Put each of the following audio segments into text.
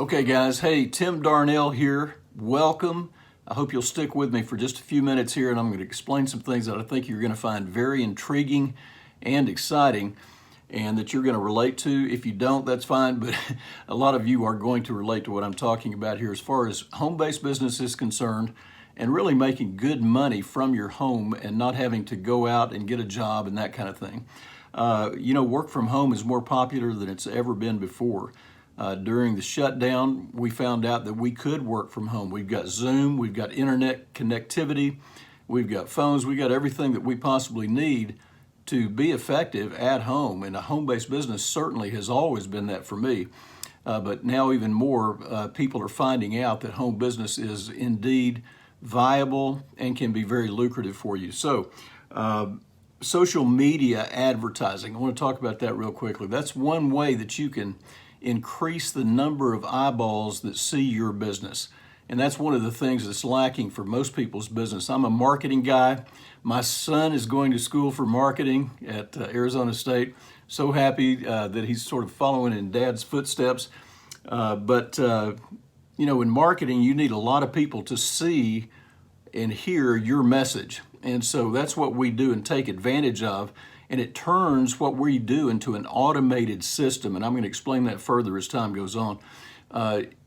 Okay, guys. Hey, Tim Darnell here. Welcome. I hope you'll stick with me for just a few minutes here, and I'm going to explain some things that I think you're going to find very intriguing and exciting, and that you're going to relate to. If you don't, that's fine, but a lot of you are going to relate to what I'm talking about here as far as home-based business is concerned, and really making good money from your home and not having to go out and get a job and that kind of thing. Work from home is more popular than it's ever been before. During the shutdown, we found out that we could work from home. We've got Zoom, we've got internet connectivity, we've got phones, we've got everything that we possibly need to be effective at home. And a home-based business certainly has always been that for me. But now even more people are finding out that home business is indeed viable and can be very lucrative for you. So, social media advertising, I want to talk about that real quickly. That's one way that you can increase the number of eyeballs that see your business. And that's one of the things that's lacking for most people's business. I'm a marketing guy. My son is going to school for marketing at Arizona State. So happy that he's sort of following in Dad's footsteps. In marketing, you need a lot of people to see and hear your message. And so that's what we do and take advantage of. And it turns what we do into an automated system. And I'm going to explain that further as time goes on.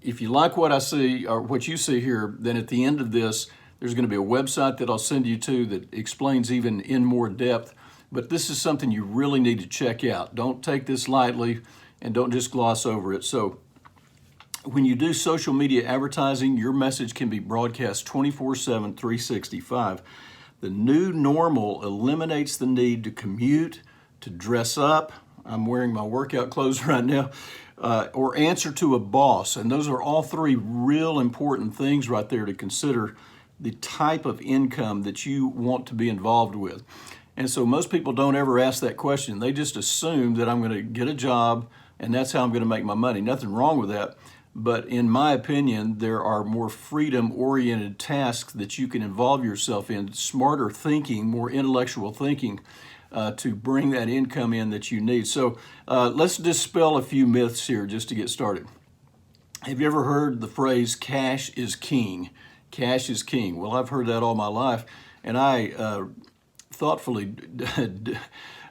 If you like what I see or what you see here, then at the end of this, there's going to be a website that I'll send you to that explains even in more depth. But this is something you really need to check out. Don't take this lightly and don't just gloss over it. So when you do social media advertising, your message can be broadcast 24/7, 365. The new normal eliminates the need to commute, to dress up. I'm wearing my workout clothes right now, or answer to a boss. And those are all three real important things right there to consider the type of income that you want to be involved with. And so most people don't ever ask that question. They just assume that I'm going to get a job and that's how I'm going to make my money. Nothing wrong with that. But in my opinion, there are more freedom-oriented tasks that you can involve yourself in, smarter thinking, more intellectual thinking to bring that income in that you need. So let's dispel a few myths here just to get started. Have you ever heard the phrase, cash is king? Cash is king. Well, I've heard that all my life, and I thoughtfully,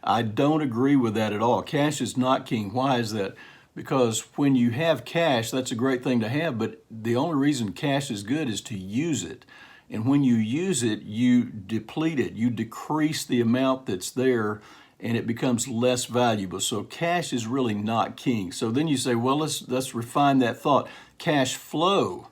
I don't agree with that at all. Cash is not king. Why is that? Because when you have cash, that's a great thing to have, but the only reason cash is good is to use it. And when you use it, you deplete it. You decrease the amount that's there, and it becomes less valuable. So cash is really not king. So then you say, well, let's refine that thought. Cash flow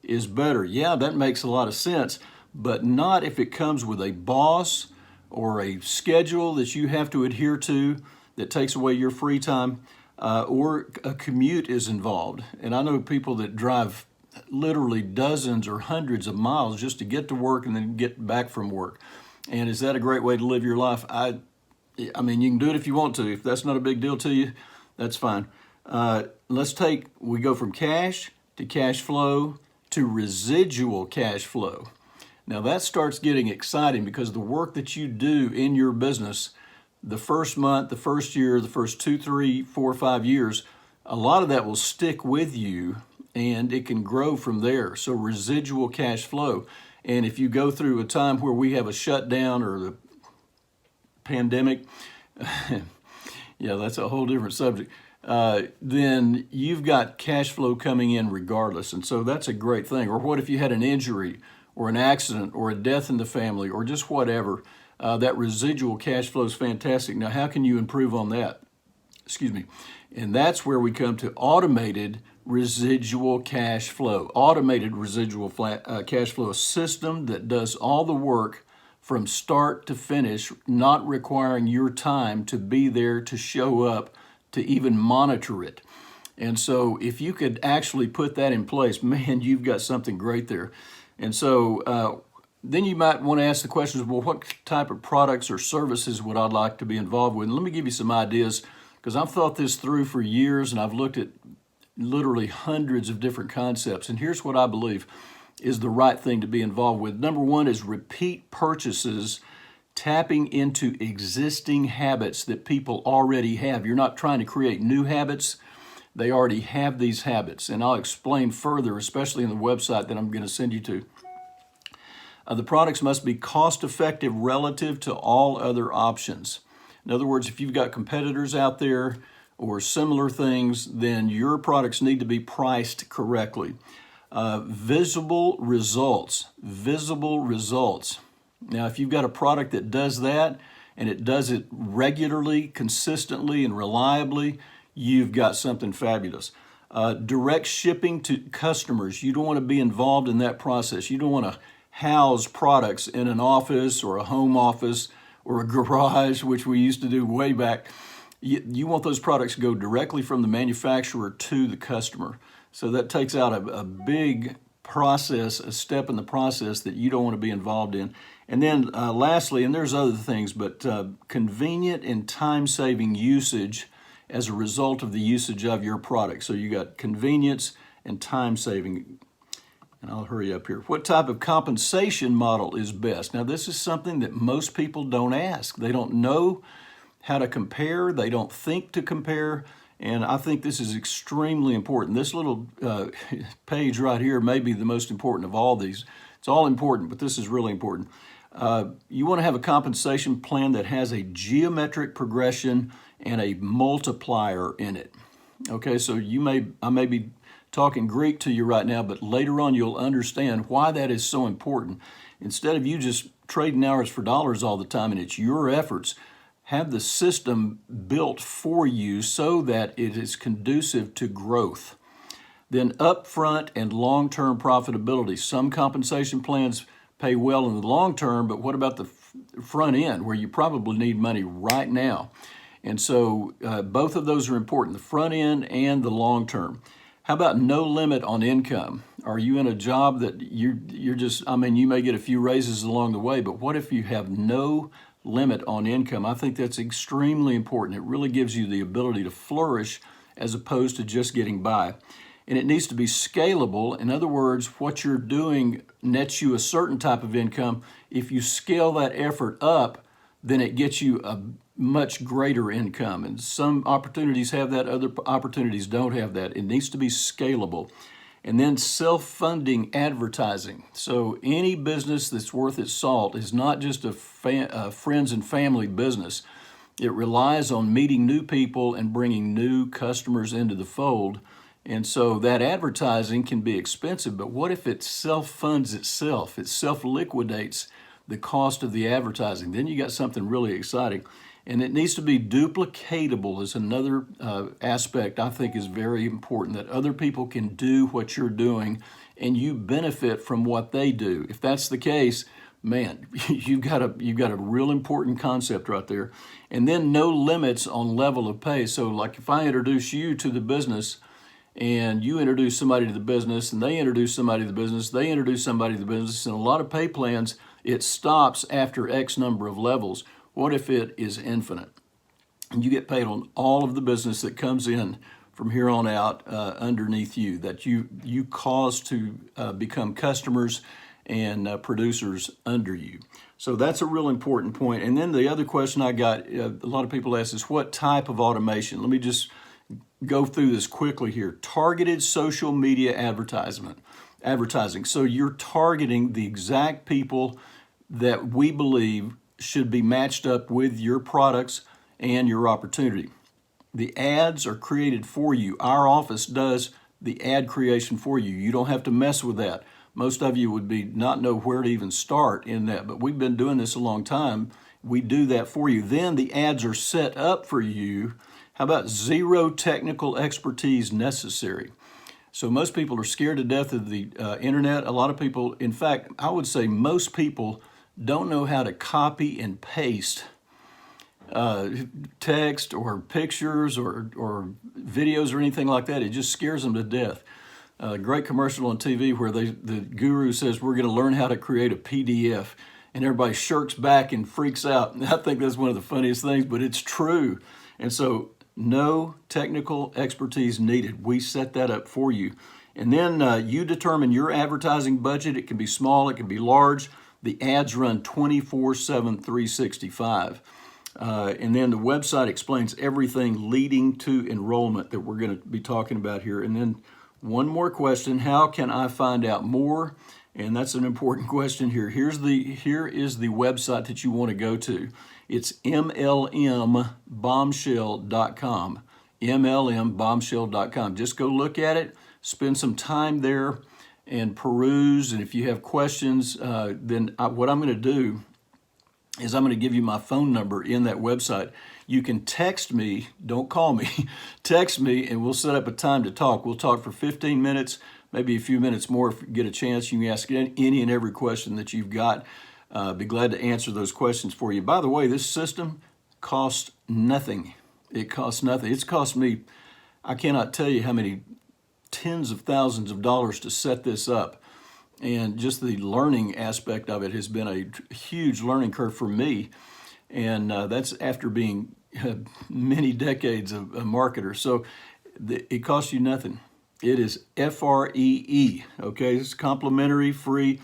is better. Yeah, that makes a lot of sense, but not if it comes with a boss or a schedule that you have to adhere to that takes away your free time. Or a commute is involved. And I know people that drive literally dozens or hundreds of miles just to get to work and then get back from work. And is that a great way to live your life? I mean, you can do it if you want to. If that's not a big deal to you, that's fine. We go from cash to cash flow to residual cash flow. Now that starts getting exciting because the work that you do in your business the first month, the first year, the first 2, 3, 4, 5 years, a lot of that will stick with you and it can grow from there. So residual cash flow. And if you go through a time where we have a shutdown or the pandemic, yeah, that's a whole different subject, then you've got cash flow coming in regardless. And so that's a great thing. Or what if you had an injury or an accident or a death in the family or just whatever? That residual cash flow is fantastic. Now, how can you improve on that? Excuse me. And that's where we come to automated residual cash flow. Automated residual cash flow, a system that does all the work from start to finish, not requiring your time to be there, to show up, to even monitor it. And so if you could actually put that in place, man, you've got something great there. And so then you might want to ask the questions, well, what type of products or services would I like to be involved with? And let me give you some ideas, because I've thought this through for years and I've looked at literally hundreds of different concepts. And here's what I believe is the right thing to be involved with. Number one is repeat purchases, tapping into existing habits that people already have. You're not trying to create new habits. They already have these habits. And I'll explain further, especially in the website that I'm going to send you to. The products must be cost effective relative to all other options. In other words, if you've got competitors out there or similar things, then your products need to be priced correctly. Visible results. Visible results. Now, if you've got a product that does that, and it does it regularly, consistently, and reliably, you've got something fabulous. Direct shipping to customers. You don't want to be involved in that process. You don't want to house products in an office or a home office or a garage, which we used to do way back. You want those products to go directly from the manufacturer to the customer. So that takes out a big process, a step in the process that you don't want to be involved in. And then lastly, and there's other things, but convenient and time-saving usage as a result of the usage of your product. So you got convenience and time-saving. And I'll hurry up here. What type of compensation model is best? Now, this is something that most people don't ask. They don't know how to compare. They don't think to compare. And I think this is extremely important. This little page right here may be the most important of all these. It's all important, but this is really important. You want to have a compensation plan that has a geometric progression and a multiplier in it. Okay, so I may be talking Greek to you right now, but later on you'll understand why that is so important. Instead of you just trading hours for dollars all the time, and it's your efforts, have the system built for you so that it is conducive to growth. Then upfront and long-term profitability. Some compensation plans pay well in the long term, but what about the front end where you probably need money right now? And so both of those are important, the front end and the long term. How about no limit on income? Are you in a job that you're just, you may get a few raises along the way, but what if you have no limit on income? I think that's extremely important. It really gives you the ability to flourish as opposed to just getting by. And it needs to be scalable. In other words, what you're doing nets you a certain type of income. If you scale that effort up, then it gets you a much greater income. And some opportunities have that, other opportunities don't have that. It needs to be scalable. And then self-funding advertising. So any business that's worth its salt is not just a friends and family business. It relies on meeting new people and bringing new customers into the fold. And so that advertising can be expensive, but what if it self-funds itself? It self-liquidates the cost of the advertising. Then you got something really exciting. And it needs to be duplicatable is another aspect I think is very important, that other people can do what you're doing and you benefit from what they do. If that's the case, man, you've got a real important concept right there. And then no limits on level of pay. So like if I introduce you to the business and you introduce somebody to the business and they introduce somebody to the business, they introduce somebody to the business, and a lot of pay plans, it stops after X number of levels. What if it is infinite? And you get paid on all of the business that comes in from here on out underneath you, that you cause to become customers and producers under you. So that's a real important point. And then the other question I got, a lot of people ask is, what type of automation? Let me just go through this quickly here. Targeted social media advertising. So you're targeting the exact people that we believe should be matched up with your products and your opportunity. The ads are created for you. Our office does the ad creation for you. You don't have to mess with that. Most of you would not know where to even start in that, but we've been doing this a long time. We do that for you. Then the ads are set up for you. How about zero technical expertise necessary? So most people are scared to death of the internet. A lot of people, in fact, I would say most people don't know how to copy and paste text or pictures or videos or anything like that. It just scares them to death. Great commercial on TV where the guru says, we're going to learn how to create a PDF, and everybody shirks back and freaks out. And I think that's one of the funniest things, but it's true. And so no technical expertise needed. We set that up for you. And then you determine your advertising budget. It can be small, it can be large. The ads run 24/7, 365. And then the website explains everything leading to enrollment that we're going to be talking about here. And then one more question: how can I find out more? And that's an important question here. Here is the website that you want to go to. It's mlmbombshell.com. mlmbombshell.com. Just go look at it, spend some time there, and peruse. And if you have questions, then what I'm going to do is I'm going to give you my phone number in that website. You can text me, don't call me, text me, and we'll set up a time to talk. We'll talk for 15 minutes, maybe a few minutes more if you get a chance. You can ask any and every question that you've got. Be glad to answer those questions for you. By the way, this system costs nothing. It costs nothing. It's cost me, I cannot tell you how many tens of thousands of dollars to set this up. And just the learning aspect of it has been a huge learning curve for me. And that's after being many decades of a marketer. So it costs you nothing. It is free, okay? It's complimentary, free.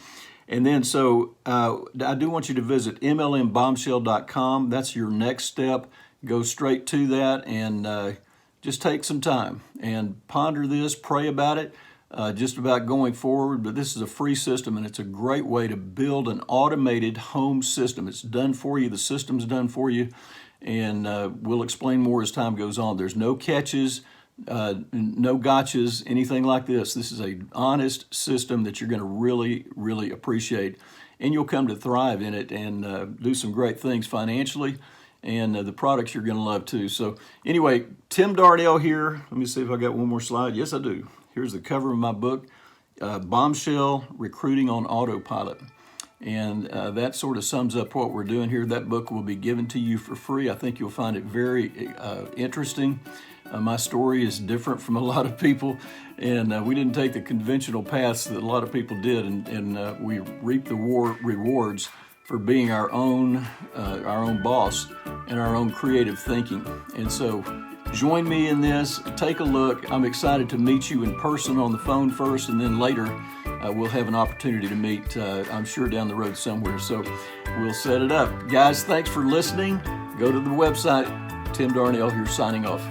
And then so I do want you to visit mlmbombshell.com. That's your next step. Go straight to that and just take some time and ponder this, pray about it, just about going forward. But this is a free system, and it's a great way to build an automated home system. It's done for you. The system's done for you. And we'll explain more as time goes on. There's no catches, no gotchas, anything like this. This is an honest system that you're going to really, really appreciate. And you'll come to thrive in it and do some great things financially. And the products you're going to love too. So anyway, Tim Darnell here. Let me see if I got one more slide. Yes, I do. Here's the cover of my book, Bombshell Recruiting on Autopilot. And that sort of sums up what we're doing here. That book will be given to you for free. I think you'll find it very interesting. My story is different from a lot of people, and we didn't take the conventional paths that a lot of people did, and we reaped the rewards for being our own boss and our own creative thinking. And so join me in this, take a look. I'm excited to meet you in person on the phone first, and then later we'll have an opportunity to meet, I'm sure, down the road somewhere. So we'll set it up. Guys, thanks for listening. Go to the website. Tim Darnell here signing off.